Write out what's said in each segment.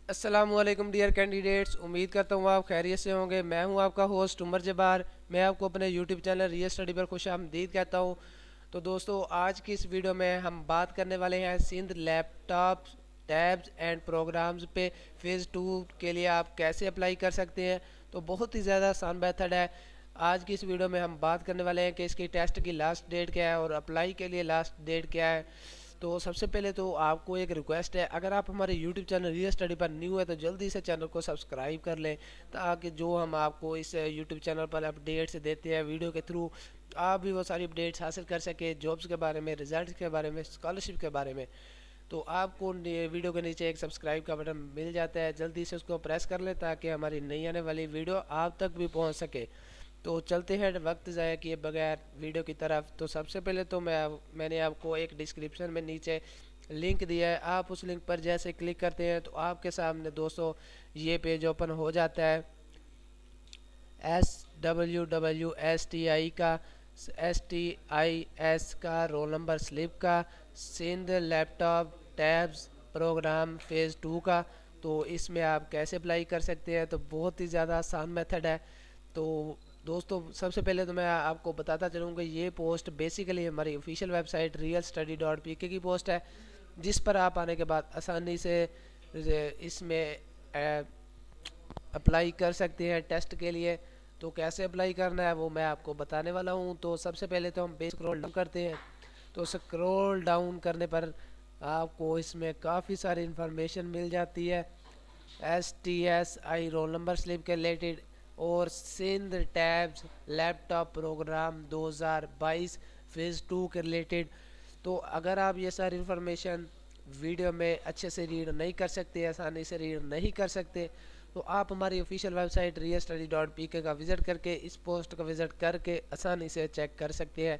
अस्सलामुअलैकुम dear candidates, उम्मीद करता हूँ आप खैरियत से होंगे। मैं हूँ आपका होस्ट उमर जब्बार। मैं आपको अपने यूट्यूब चैनल रियल स्टडी पर खुशामदीद कहता हूँ। तो दोस्तों, आज की इस वीडियो में हम बात करने वाले हैं Sindh laptop tabs and programs पे फ़ेज़ 2 के लिए आप कैसे अप्लाई कर सकते हैं। तो बहुत ही ज़्यादा आसान मेथड है। आज की इस वीडियो में हम बात करने वाले हैं कि इसकी टेस्ट की लास्ट डेट क्या है और अप्लाई के लिए लास्ट डेट क्या है। तो सबसे पहले तो आपको एक रिक्वेस्ट है, अगर आप हमारे यूट्यूब चैनल रियल स्टडी पर न्यू है तो जल्दी से चैनल को सब्सक्राइब कर लें, ताकि जो हम आपको इस यूट्यूब चैनल पर अपडेट्स देते हैं वीडियो के थ्रू, आप भी वो सारी अपडेट्स हासिल कर सके, जॉब्स के बारे में, रिजल्ट के बारे में, स्कॉलरशिप के बारे में। तो आपको वीडियो के नीचे एक सब्सक्राइब का बटन मिल जाता है, जल्दी से उसको प्रेस कर लें ताकि हमारी नई आने वाली वीडियो आप तक भी पहुंच सके। तो चलते हैं वक्त ज़ाया किए बगैर वीडियो की तरफ। तो सबसे पहले तो मैंने आपको एक डिस्क्रिप्शन में नीचे लिंक दिया है। आप उस लिंक पर जैसे क्लिक करते हैं तो आपके सामने दोस्तों ये पेज ओपन हो जाता है। SWWSTI का, STIS का, रोल नंबर स्लिप का, Sindh laptop tabs program phase 2 का। तो इसमें आप कैसे अप्लाई कर सकते हैं, तो बहुत ही ज़्यादा आसान मेथड है। तो दोस्तों, सबसे पहले तो मैं आपको बताता चलूँगा, ये पोस्ट बेसिकली हमारी ऑफिशियल वेबसाइट realstudy.pk की पोस्ट है, जिस पर आप आने के बाद आसानी से इसमें अप्लाई कर सकते हैं टेस्ट के लिए। तो कैसे अप्लाई करना है वो मैं आपको बताने वाला हूँ। तो सबसे पहले तो हम पेज स्क्रॉल डाउन करते हैं। तो स्क्रॉल डाउन करने पर आपको इसमें काफ़ी सारी इंफॉर्मेशन मिल जाती है, STSI रोल नंबर स्लिप के रिलेटेड और Sindh tabs laptop program 2022 phase 2 के रिलेटेड। तो अगर आप ये सारी इंफॉर्मेशन वीडियो में अच्छे से रीड नहीं कर सकते, आसानी से रीड नहीं कर सकते, तो आप हमारी ऑफिशियल वेबसाइट realstudy.pk का विज़िट करके, इस पोस्ट का विज़िट करके आसानी से चेक कर सकते हैं।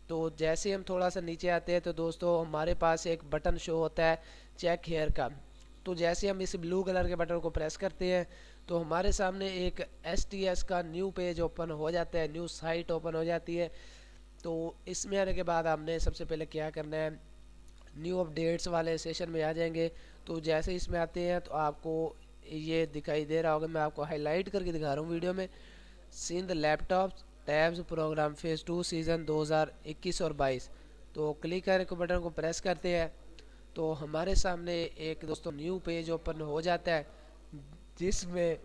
तो जैसे हम थोड़ा सा नीचे आते हैं तो दोस्तों हमारे पास एक बटन शो होता है चेक हेयर का। तो जैसे हम इस ब्लू कलर के बटन को प्रेस करते हैं तो हमारे सामने एक STS का न्यू पेज ओपन हो जाता है, न्यू साइट ओपन हो जाती है। तो इसमें आने के बाद हमने सबसे पहले क्या करना है, न्यू अपडेट्स वाले सेशन में आ जाएंगे। तो जैसे इसमें आते हैं तो आपको ये दिखाई दे रहा होगा, मैं आपको हाईलाइट करके दिखा रहा हूँ वीडियो में, Sindh laptop tabs program phase 2 सीज़न 2021 और 22। तो क्लिक करके बटन को प्रेस करते हैं तो हमारे सामने एक दोस्तों न्यू पेज ओपन हो जाता है, जिसमें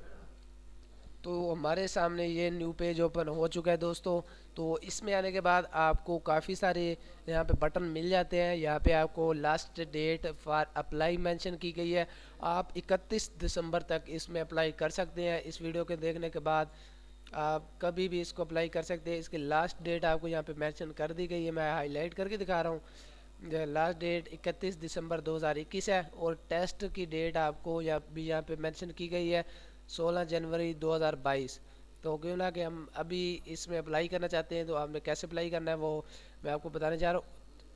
तो हमारे सामने ये न्यू पेज ओपन हो चुका है दोस्तों। तो इसमें आने के बाद आपको काफ़ी सारे यहाँ पे बटन मिल जाते हैं। यहाँ पे आपको last date for apply mention की गई है। आप 31 दिसंबर तक इसमें अप्लाई कर सकते हैं। इस वीडियो के देखने के बाद आप कभी भी इसको अप्लाई कर सकते हैं। इसकी लास्ट डेट आपको यहाँ पे मेंशन कर दी गई है, मैं हाईलाइट करके दिखा रहा हूँ। लास्ट डेट 31 दिसंबर 2021 है और टेस्ट की डेट आपको यहाँ पे मेंशन की गई है 16 जनवरी 2022। तो क्यों ना कि हम अभी इसमें अप्लाई करना चाहते हैं, तो आपने कैसे अप्लाई करना है वो मैं आपको बताने जा रहा हूँ।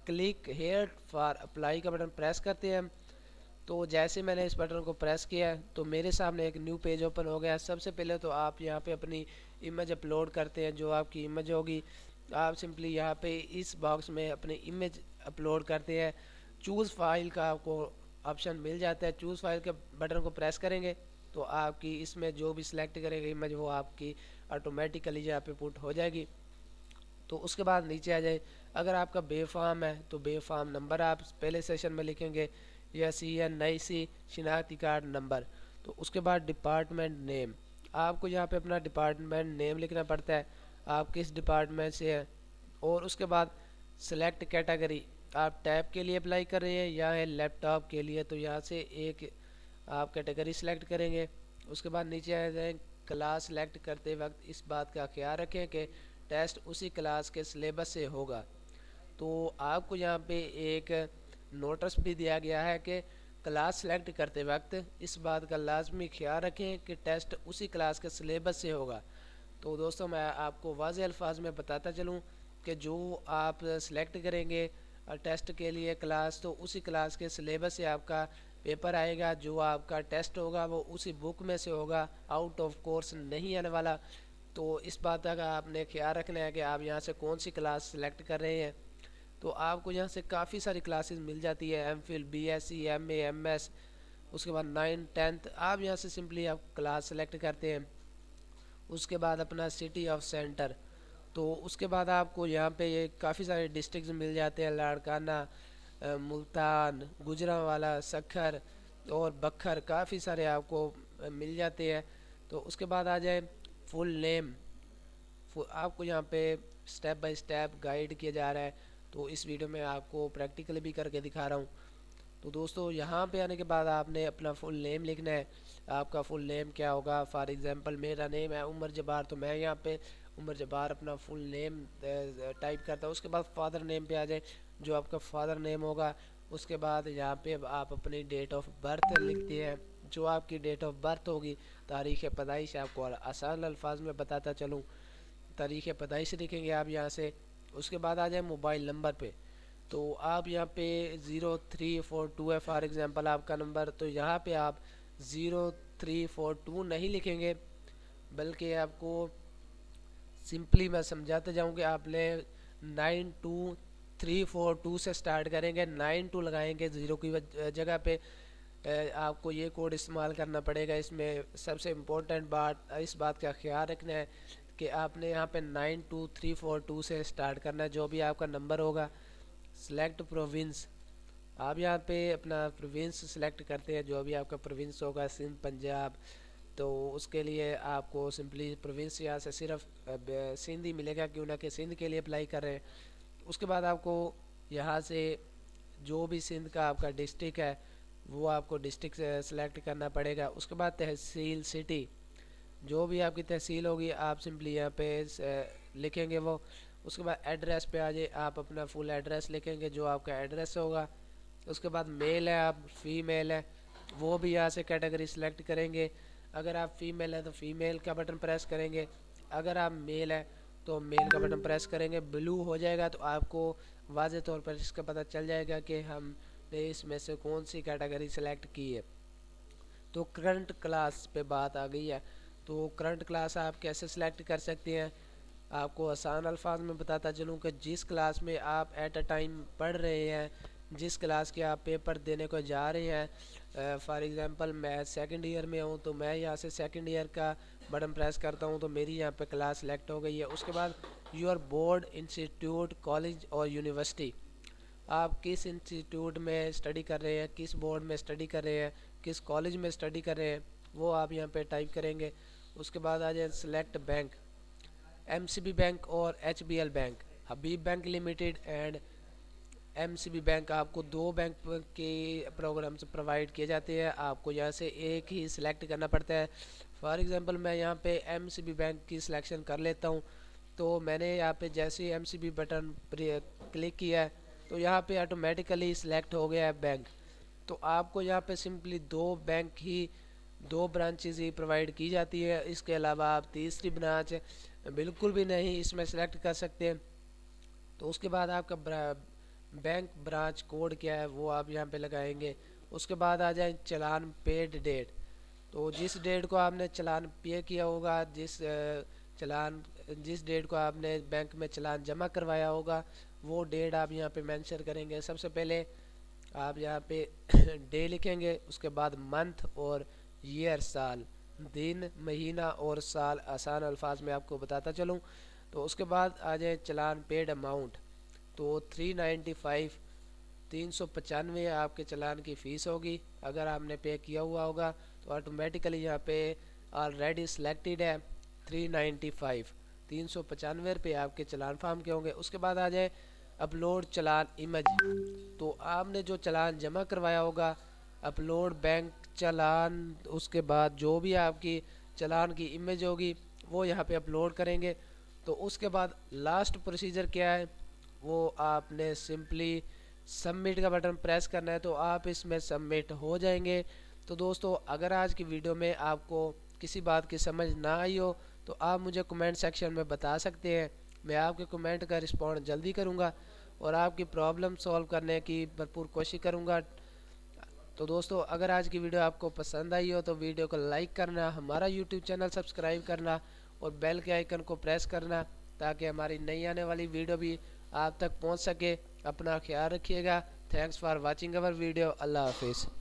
क्लिक हेयर फॉर अप्लाई का बटन प्रेस करते हैं हम। तो जैसे मैंने इस बटन को प्रेस किया है तो मेरे सामने एक न्यू पेज ओपन हो गया। सबसे पहले तो आप यहाँ पे अपनी इमेज अपलोड करते हैं, जो आपकी इमेज होगी आप सिंपली यहाँ पे इस बॉक्स में अपनी इमेज अपलोड करते हैं। चूज़ फाइल का आपको ऑप्शन मिल जाता है, चूज़ फाइल के बटन को प्रेस करेंगे तो आपकी इसमें जो भी सिलेक्ट करेंगे इमेज वो आपकी ऑटोमेटिकली यहाँ पे पुट हो जाएगी। तो उसके बाद नीचे आ जाए, अगर आपका बेफाम है तो बेफाम नंबर आप पहले सेशन में लिखेंगे, या CNIC शिनाख्ती कार्ड नंबर। तो उसके बाद डिपार्टमेंट नेम, आपको यहाँ पे अपना डिपार्टमेंट नेम लिखना पड़ता है, आप किस डिपार्टमेंट से हैं। और उसके बाद सेलेक्ट कैटेगरी, आप टैब के लिए अप्लाई कर रहे हैं या है लैपटॉप के लिए, तो यहाँ से एक आप कैटेगरी सेलेक्ट करेंगे। उसके बाद नीचे आ जाए, क्लास सेलेक्ट करते वक्त इस बात का ख्याल रखें कि टेस्ट उसी क्लास के सिलेबस से होगा। तो आपको यहाँ पे एक नोटिस भी दिया गया है कि क्लास सेलेक्ट करते वक्त इस बात का लाजमी ख्याल रखें कि टेस्ट उसी क्लास के सिलेबस से होगा। तो दोस्तों, मैं आपको वाज़ेह अल्फाज में बताता चलूँ कि जो आप सेलेक्ट करेंगे टेस्ट के लिए क्लास, तो उसी क्लास के सिलेबस से आपका पेपर आएगा। जो आपका टेस्ट होगा वो उसी बुक में से होगा, आउट ऑफ कोर्स नहीं आने वाला। तो इस बात का आपने ख्याल रखना है कि आप यहाँ से कौन सी क्लास सेलेक्ट कर रहे हैं। तो आपको यहाँ से काफ़ी सारी क्लासेस मिल जाती है, MPhil, BSc, MA, MS, उसके बाद 9 10th आप यहाँ से सिंपली आप क्लास सेलेक्ट करते हैं। उसके बाद अपना सिटी ऑफ सेंटर, तो उसके बाद आपको यहाँ पे ये काफ़ी सारे डिस्ट्रिक्ट मिल जाते हैं, लाड़काना, मुल्तान, गुजरांवाला, सखर और बखर, काफ़ी सारे आपको मिल जाते हैं। तो उसके बाद आ जाए फुल नेम, आपको यहाँ पे स्टेप बाय स्टेप गाइड किया जा रहा है, तो इस वीडियो में आपको प्रैक्टिकली भी करके दिखा रहा हूँ। तो दोस्तों यहाँ पे आने के बाद आपने अपना फुल नेम लिखना है। आपका फुल नेम क्या होगा? फॉर एग्जांपल मेरा नेम है उमर जब्बार, तो मैं यहाँ पे उमर जब्बार अपना फुल नेम टाइप करता हूँ। उसके बाद फादर नेम पे आ जाए, जो आपका फादर नेम होगा। उसके बाद यहाँ पे आप अपनी डेट ऑफ बर्थ लिखते हैं, जो आपकी डेट ऑफ बर्थ होगी। तारीख़ पैदाइश आपको आसान अल्फाज में बताता चलूँ, तारीख़ पैदाइश लिखेंगे आप यहाँ से। उसके बाद आ जाए मोबाइल नंबर पे, तो आप यहाँ पे 0342 है फॉर एग्ज़ाम्पल आपका नंबर, तो यहाँ पे आप 0342 नहीं लिखेंगे, बल्कि आपको सिंपली मैं समझाते जाऊँगी। आपने 92342 से स्टार्ट करेंगे, 92 लगाएंगे ज़ीरो की जगह पे। आपको ये कोड इस्तेमाल करना पड़ेगा। इसमें सबसे इम्पोर्टेंट बात, इस बात का ख्याल रखना है कि आपने यहाँ पे 92342 से स्टार्ट करना है, जो भी आपका नंबर होगा। सिलेक्ट प्रोविंस, आप यहाँ पे अपना प्रोविंस सिलेक्ट करते हैं, जो भी आपका प्रोविंस होगा, सिंध, पंजाब। तो उसके लिए आपको सिंपली प्रोविंस यहाँ से सिर्फ सिंध ही मिलेगा, क्यों ना कि सिंध के लिए अप्लाई कर रहे हैं। उसके बाद आपको यहाँ से जो भी सिंध का आपका डिस्ट्रिक्ट है, वो आपको डिस्ट्रिक्ट सेलेक्ट करना पड़ेगा। उसके बाद तहसील, सिटी, जो भी आपकी तहसील होगी आप सिंपली यहाँ पे लिखेंगे वो। उसके बाद एड्रेस पे आ जाए, आप अपना फुल एड्रेस लिखेंगे, जो आपका एड्रेस होगा। उसके बाद मेल है आप फीमेल है, वो भी यहाँ से कैटेगरी सेलेक्ट करेंगे। अगर आप फीमेल है तो फीमेल का बटन प्रेस करेंगे, अगर आप मेल है तो मेल का बटन प्रेस करेंगे। ब्लू हो जाएगा तो आपको वाज़े तौर पर इसका पता चल जाएगा कि हमने इसमें से कौन सी कैटेगरी सेलेक्ट की है। तो करंट क्लास पे बात आ गई है, तो करंट क्लास आप कैसे सिलेक्ट कर सकते हैं, आपको आसान अल्फाज में बताता चलूँ कि जिस क्लास में आप एट अ टाइम पढ़ रहे हैं, जिस क्लास के आप पेपर देने को जा रहे हैं। फॉर एग्ज़ाम्पल मैं सेकंड ईयर में हूँ, तो मैं यहाँ से सेकंड ईयर का बटन प्रेस करता हूँ, तो मेरी यहाँ पे क्लास सेलेक्ट हो गई है। उसके बाद योर बोर्ड, इंस्टीट्यूट, कॉलेज और यूनिवर्सिटी, आप किस इंस्टीट्यूट में स्टडी कर रहे हैं, किस बोर्ड में स्टडी कर रहे हैं, किस कॉलेज में स्टडी कर रहे हैं, वो आप यहाँ पे टाइप करेंगे। उसके बाद आ जाए सेलेक्ट बैंक, एमसीबी बैंक और HBL bank, Habib bank limited and MCB bank. आपको दो बैंक के प्रोग्राम्स प्रोवाइड किए जाते हैं, आपको यहाँ से एक ही सिलेक्ट करना पड़ता है। फॉर एग्जांपल मैं यहाँ पे एमसीबी बैंक की सिलेक्शन कर लेता हूँ, तो मैंने यहाँ पे जैसे ही एमसीबी बटन क्लिक किया है, तो यहाँ पे ऑटोमेटिकली सिलेक्ट हो गया है बैंक। तो आपको यहाँ पे सिंपली दो ब्रांचेज ही प्रोवाइड की जाती है, इसके अलावा आप तीसरी ब्रांच बिल्कुल भी नहीं इसमें सेलेक्ट कर सकते हैं। तो उसके बाद आपका बैंक ब्रांच कोड क्या है वो आप यहाँ पे लगाएंगे। उसके बाद आ जाए चलान पेड डेट, तो जिस डेट को आपने चलान पे किया होगा, जिस डेट को आपने बैंक में चलान जमा करवाया होगा, वो डेट आप यहाँ पे मेंशन करेंगे। सबसे पहले आप यहाँ पे डे लिखेंगे, उसके बाद मंथ और ईयर साल, दिन, महीना और साल आसान अल्फाज में आपको बताता चलूँ। तो उसके बाद आ जाए चलान पेड अमाउंट, तो 395 395 आपके चलान की फ़ीस होगी। अगर आपने पे किया हुआ होगा तो ऑटोमेटिकली यहाँ पे ऑलरेडी सिलेक्टेड है 395 395 आपके चलान फार्म के होंगे। उसके बाद आ जाए अपलोड चलान इमेज, तो आपने जो चलान जमा करवाया होगा, अपलोड बैंक चलान, उसके बाद जो भी आपकी चलान की इमेज होगी वो यहाँ पे अपलोड करेंगे। तो उसके बाद लास्ट प्रोसीजर क्या है, वो आपने सिंपली सबमिट का बटन प्रेस करना है, तो आप इसमें सबमिट हो जाएंगे। तो दोस्तों अगर आज की वीडियो में आपको किसी बात की समझ ना आई हो तो आप मुझे कमेंट सेक्शन में बता सकते हैं, मैं आपके कमेंट का रिस्पॉन्ड जल्दी करूंगा और आपकी प्रॉब्लम सॉल्व करने की भरपूर कोशिश करूंगा। तो दोस्तों अगर आज की वीडियो आपको पसंद आई हो तो वीडियो को लाइक करना, हमारा यूट्यूब चैनल सब्सक्राइब करना और बेल के आइकन को प्रेस करना, ताकि हमारी नई आने वाली वीडियो भी आप तक पहुंच सके। अपना ख्याल रखिएगा। Thanks for watching our video. अल्लाह हाफिज़।